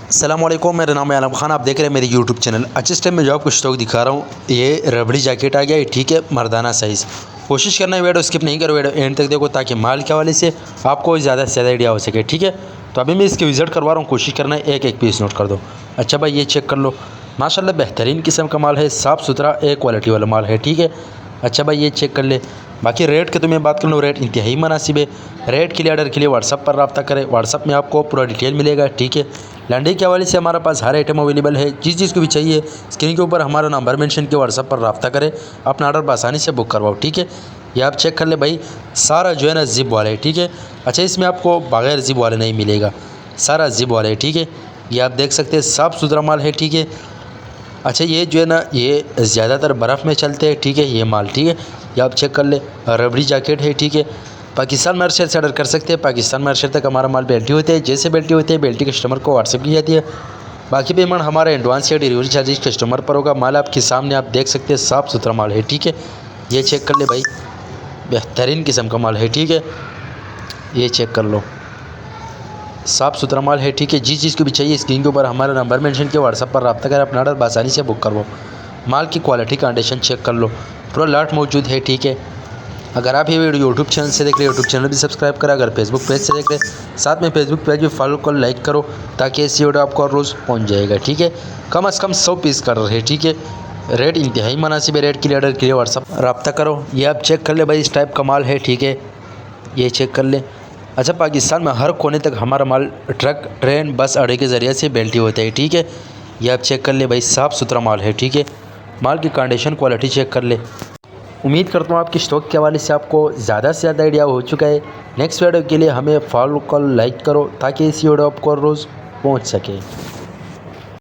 अस्सलामुअलैकुम, मेरा नाम है आलम खान। आप देख रहे हैं मेरी यूट्यूब चैनल। अच्छे टाइम में जो आपको स्टॉक दिखा रहा हूँ, ये रबड़ी जैकेट आ गया है, ठीक है, मर्दाना साइज़। कोशिश करना है वीडियो स्किप नहीं करो, वीडियो एंड तक देखो ताकि माल के हवाले से आपको ज़्यादा से ज़्यादा आइडिया हो सके, ठीक है। तो अभी मैं इसकी विज़िट करवा रहा हूँ, कोशिश करना है एक एक पीस नोट कर दो। अच्छा भाई, ये चेक कर लो, माशाल्लाह बेहतरीन किस्म का माल है, साफ़ सुथरा एक क्वालिटी वाला माल है, ठीक है। अच्छा भाई, ये चेक कर ले। बाकी रेट की तो मैं बात कर लूँ, रेट इंतहाई मुनासिब है। रेट के लिए ऑर्डर के लिए व्हाट्सअप पर रब्ता करें, व्हाट्सअप में आपको पूरा डिटेल मिलेगा, ठीक है। लैंडिंग के हवाले से हमारे पास हर आइटम अवेलेबल है, जिस चीज़ को भी चाहिए स्क्रीन के ऊपर हमारा नंबर मेंशन के व्हाट्सअप पर रब्ता करें, अपना ऑर्डर बआसानी से बुक करवाओ, ठीक है। ये आप चेक कर ले भाई, सारा जो है ना जिप वाला है, ठीक है। अच्छा, इसमें आपको बगैर जिप वाले नहीं मिलेगा, सारा जिप वाला है, ठीक है। ये आप देख सकते हैं, साफ़ सुथरा माल है, ठीक है। अच्छा, ये जो है ना, ये ज़्यादातर बर्फ़ में चलते हैं, ठीक है, ये माल, ठीक है। ये आप चेक कर ले, रबड़ी जैकेट है, ठीक है। पाकिस्तान मार्शल से ऑर्डर कर सकते हैं, पाकिस्तान मार्शल तक हमारा माल बेल्टी होते हैं। जैसे बेल्टी होते हैं, बेल्टी कस्टमर को व्हाट्सएप की जाती है। बाकी पेमेंट हमारा एडवांस या डिलीवरी चार्जेस कस्टमर पर होगा। माल आपके सामने आप देख सकते हैं, साफ़ सुथरा माल है, ठीक है। ये चेक कर ले भाई, बेहतरीन किस्म का माल है, ठीक है। ये चेक कर लो, साफ़ सुथरा माल है, ठीक है। जिस चीज़ को भी चाहिए स्क्रीन के ऊपर हमारा नंबर मेंशन किया, व्हाट्सएप पर रब्ता करें, अपना ऑर्डर बआसानी से बुक करवाओ। माल की क्वालिटी कंडीशन चेक कर लो, पूरा लॉट मौजूद है, ठीक है। अगर आप ये वीडियो यूट्यूब चैनल से देख रहे हैं, यूट्यूब चैनल भी सब्सक्राइब करें। अगर फेसबुक पेज से देख रहे हैं, साथ में फेसबुक पेज भी फॉलो कर, लाइक करो, ताकि ऐसी वीडियो आपको रोज़ पहुँच जाएगा, ठीक है। कम से कम 100 पीस कर रहे हैं, ठीक है। रेट इंतहाई मुनासिब है, रेट के लिए ऑर्डर के लिए व्हाट्सअप रब्ता करो। ये आप चेक कर ले भाई, इस टाइप का माल है, ठीक है। ये चेक कर ले। अच्छा, पाकिस्तान में हर कोने तक हमारा माल ट्रक, ट्रेन, बस अड्डे के ज़रिए से बेल्टी होता है, ठीक है। ये आप चेक कर ले भाई, साफ़ सुथरा माल है, ठीक है। माल की कंडीशन, क्वालिटी चेक कर ले। उम्मीद करता हूँ आपकी स्टॉक के हवाले से आपको ज़्यादा से ज़्यादा आइडिया हो चुका है। नेक्स्ट वीडियो के लिए हमें फॉलो कर, लाइक करो, ताकि इसी वीडियो आपको रोज़ पहुँच सके।